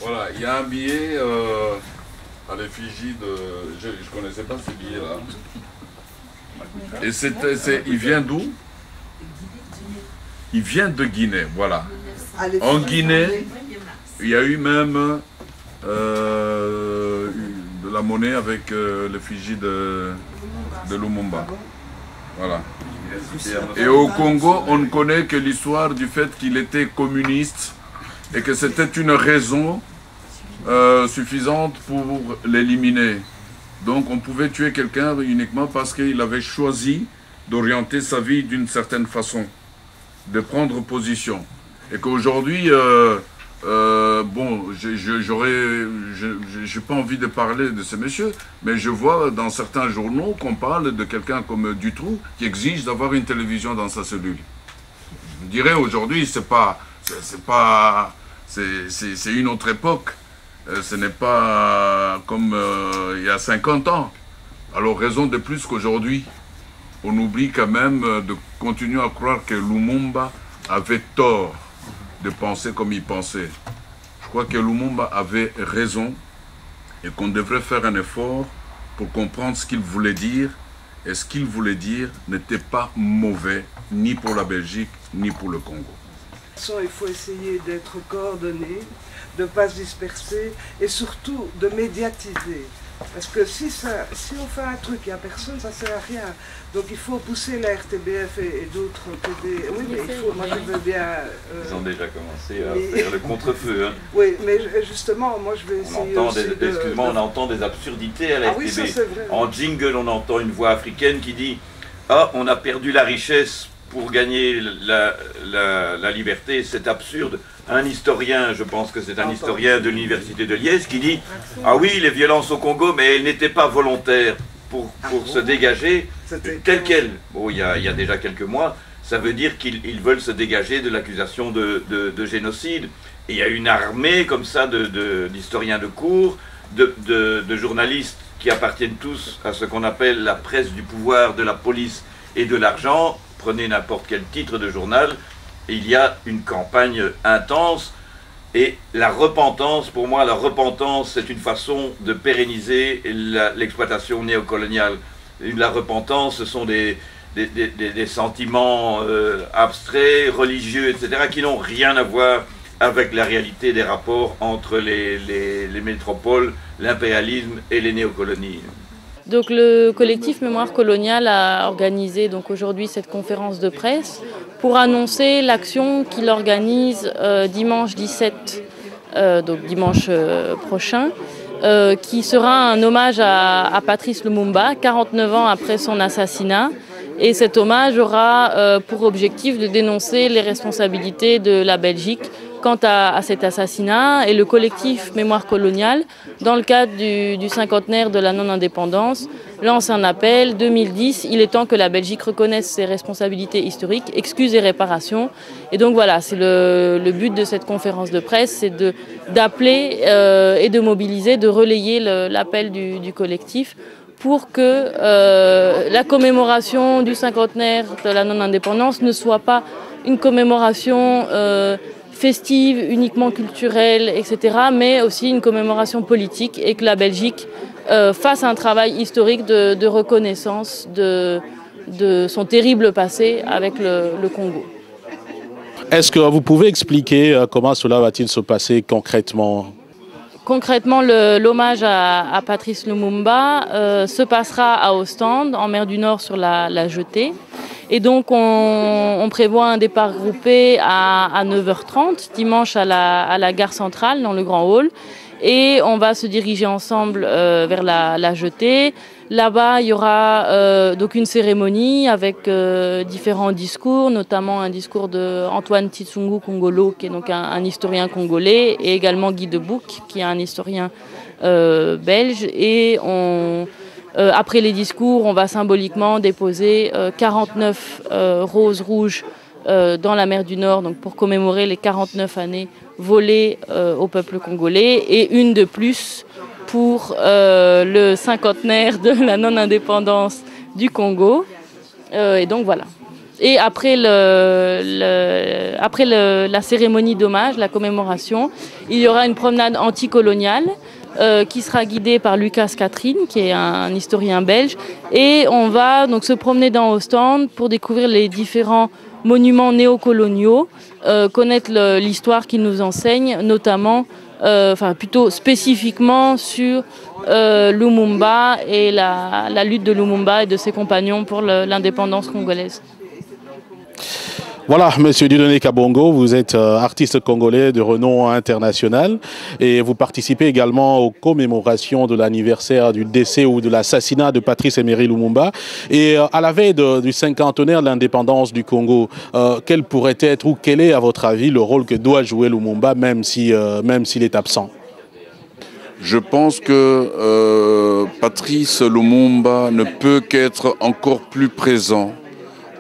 Voilà, il y a un billet à l'effigie de... Je ne connaissais pas ces billets-là. Et il vient d'où? Il vient de Guinée, voilà. En Guinée, il y a eu même de la monnaie avec l'effigie de Lumumba. Voilà. Et au Congo, on ne connaît que l'histoire du fait qu'il était communiste et que c'était une raison suffisante pour l'éliminer. Donc on pouvait tuer quelqu'un uniquement parce qu'il avait choisi d'orienter sa vie d'une certaine façon, de prendre position. Et qu'aujourd'hui, bon, j'ai pas envie de parler de ce monsieur, mais je vois dans certains journaux qu'on parle de quelqu'un comme Dutroux qui exige d'avoir une télévision dans sa cellule. Je dirais aujourd'hui, c'est une autre époque. Ce n'est pas comme il y a 50 ans. Alors raison de plus qu'aujourd'hui, on oublie quand même de continuer à croire que Lumumba avait tort de penser comme il pensait. Je crois que Lumumba avait raison et qu'on devrait faire un effort pour comprendre ce qu'il voulait dire. Et ce qu'il voulait dire n'était pas mauvais, ni pour la Belgique, ni pour le Congo. Il faut essayer d'être coordonné, de ne pas se disperser et surtout de médiatiser. Parce que si on fait un truc, il n'y a personne, ça ne sert à rien. Donc il faut pousser la RTBF et d'autres PD. Oui, mais il faut, moi je veux bien... Ils ont déjà commencé à faire le contre-feu. Hein. Oui, mais justement, moi je vais essayer Excuse-moi, on entend des absurdités à la RTB. Oui, ça, c'est vrai. En jingle, on entend une voix africaine qui dit « Ah, on a perdu la richesse pour gagner la liberté, c'est absurde ». Un historien, je pense que c'est un historien de l'université de Liège, qui dit « Ah oui, les violences au Congo, mais elles n'étaient pas volontaires pour se dégager telles quelles. » Bon, il y a déjà quelques mois, ça veut dire qu'ils veulent se dégager de l'accusation de génocide. Et il y a une armée comme ça d'historiens de cours, de journalistes qui appartiennent tous à ce qu'on appelle la presse du pouvoir, de la police et de l'argent. Prenez n'importe quel titre de journal. Il y a une campagne intense et la repentance, pour moi, la repentance, c'est une façon de pérenniser l'exploitation néocoloniale. La repentance, ce sont des sentiments abstraits, religieux, etc., qui n'ont rien à voir avec la réalité des rapports entre les métropoles, l'impérialisme et les néocolonies. Donc le collectif Mémoire coloniale a organisé donc aujourd'hui cette conférence de presse pour annoncer l'action qu'il organise dimanche 17, donc dimanche prochain, qui sera un hommage à Patrice Lumumba, 49 ans après son assassinat. Et cet hommage aura pour objectif de dénoncer les responsabilités de la Belgique quant à cet assassinat. Et le collectif Mémoire coloniale, dans le cadre du cinquantenaire de la non-indépendance, lance un appel 2010. Il est temps que la Belgique reconnaisse ses responsabilités historiques, excuses et réparations. Et donc voilà, c'est le but de cette conférence de presse, c'est d'appeler et de mobiliser, de relayer l'appel du collectif pour que la commémoration du cinquantenaire de la non-indépendance ne soit pas une commémoration festive, uniquement culturelle, etc., mais aussi une commémoration politique et que la Belgique fasse un travail historique de reconnaissance de son terrible passé avec le Congo. Est-ce que vous pouvez expliquer comment cela va-t-il se passer concrètement ? Concrètement, l'hommage à Patrice Lumumba se passera à Ostende, en mer du Nord, sur la Jetée. Et donc, on prévoit un départ groupé à 9h30, dimanche à la gare centrale, dans le Grand Hall. Et on va se diriger ensemble vers la Jetée. Là-bas, il y aura donc une cérémonie avec différents discours, notamment un discours d'Antoine Tsitsungu Kongolo, qui est donc un historien congolais, et également Guy Debouc, qui est un historien belge. Et après les discours, on va symboliquement déposer 49 roses rouges dans la mer du Nord, donc pour commémorer les 49 années volées au peuple congolais, et une de plus pour le cinquantenaire de la non-indépendance du Congo. Et donc voilà. Et après, la cérémonie d'hommage, la commémoration, il y aura une promenade anticoloniale qui sera guidée par Lucas Catherine, qui est un historien belge. Et on va donc se promener dans Ostende pour découvrir les différents monuments néocoloniaux, connaître l'histoire qu'ils nous enseignent, notamment, plutôt spécifiquement sur Lumumba et la lutte de Lumumba et de ses compagnons pour l'indépendance congolaise. Voilà, Monsieur Dieudonné Kabongo, vous êtes artiste congolais de renom international et vous participez également aux commémorations de l'anniversaire du décès ou de l'assassinat de Patrice Emery Lumumba. Et à la veille du cinquantenaire de l'indépendance du Congo, quel pourrait être ou quel est à votre avis le rôle que doit jouer Lumumba même s'il est absent? Je pense que Patrice Lumumba ne peut qu'être encore plus présent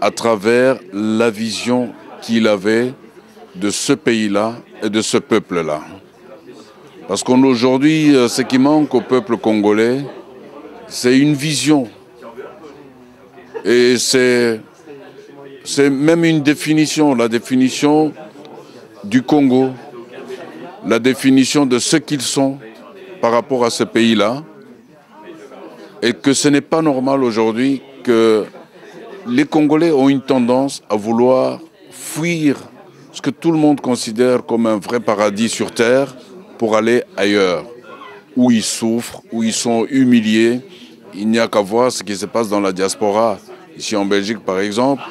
à travers la vision qu'il avait de ce pays-là et de ce peuple-là. Parce qu'aujourd'hui, ce qui manque au peuple congolais, c'est une vision. Et c'est même une définition, la définition du Congo, la définition de ce qu'ils sont par rapport à ce pays-là. Et que ce n'est pas normal aujourd'hui que les Congolais ont une tendance à vouloir fuir ce que tout le monde considère comme un vrai paradis sur terre pour aller ailleurs, où ils souffrent, où ils sont humiliés. Il n'y a qu'à voir ce qui se passe dans la diaspora. Ici en Belgique, par exemple,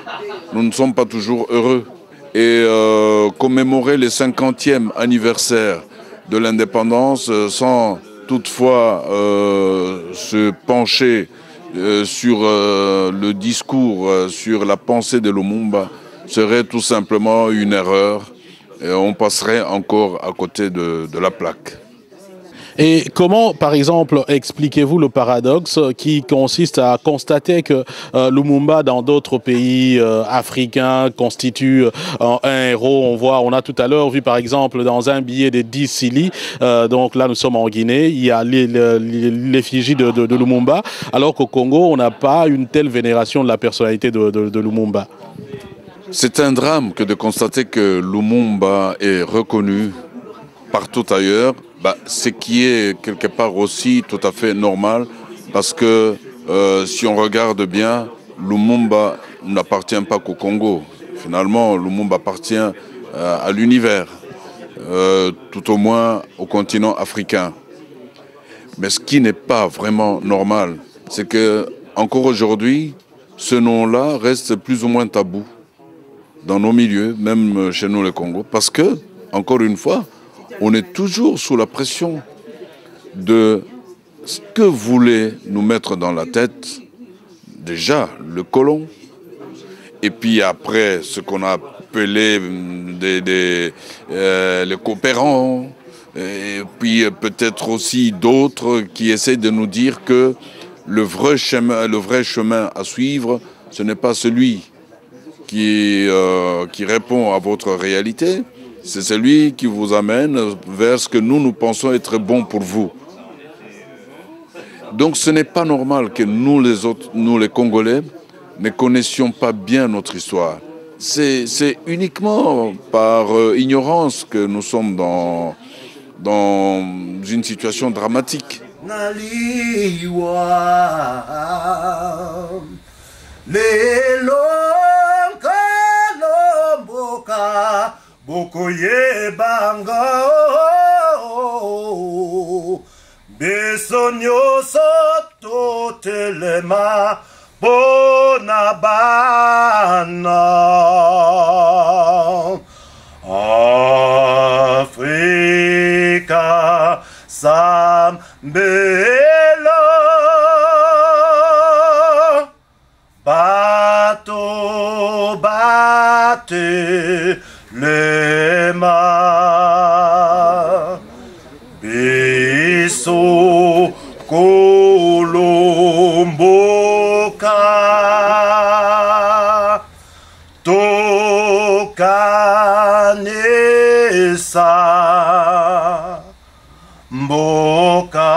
nous ne sommes pas toujours heureux. Et commémorer le 50e anniversaire de l'indépendance sans toutefois se pencher sur le discours, sur la pensée de Lumumba, serait tout simplement une erreur. Et on passerait encore à côté de la plaque. Et comment, par exemple, expliquez-vous le paradoxe qui consiste à constater que Lumumba, dans d'autres pays africains, constitue un héros? On a tout à l'heure vu, par exemple, dans un billet de 10 Cili, donc là nous sommes en Guinée, il y a l'effigie de Lumumba, alors qu'au Congo, on n'a pas une telle vénération de la personnalité de Lumumba. C'est un drame que de constater que Lumumba est reconnu partout ailleurs. Ce qui est quelque part aussi tout à fait normal, parce que si on regarde bien, Lumumba n'appartient pas qu'au Congo. Finalement, Lumumba appartient à l'univers, tout au moins au continent africain. Mais ce qui n'est pas vraiment normal, c'est que encore aujourd'hui, ce nom-là reste plus ou moins tabou dans nos milieux, même chez nous les Congos, parce que, encore une fois, on est toujours sous la pression de ce que voulait nous mettre dans la tête, déjà, le colon, et puis après, ce qu'on a appelé les coopérants, et puis peut-être aussi d'autres qui essaient de nous dire que le vrai chemin à suivre, ce n'est pas celui qui répond à votre réalité, c'est celui qui vous amène vers ce que nous pensons être bon pour vous. Donc ce n'est pas normal que nous les Congolais, ne connaissions pas bien notre histoire. C'est uniquement par ignorance que nous sommes dans une situation dramatique. Bokoye banga besonyo soto telema bonabana Afrika sambelo bato bate Lema Biso Kolomboka Tokanesa Mboka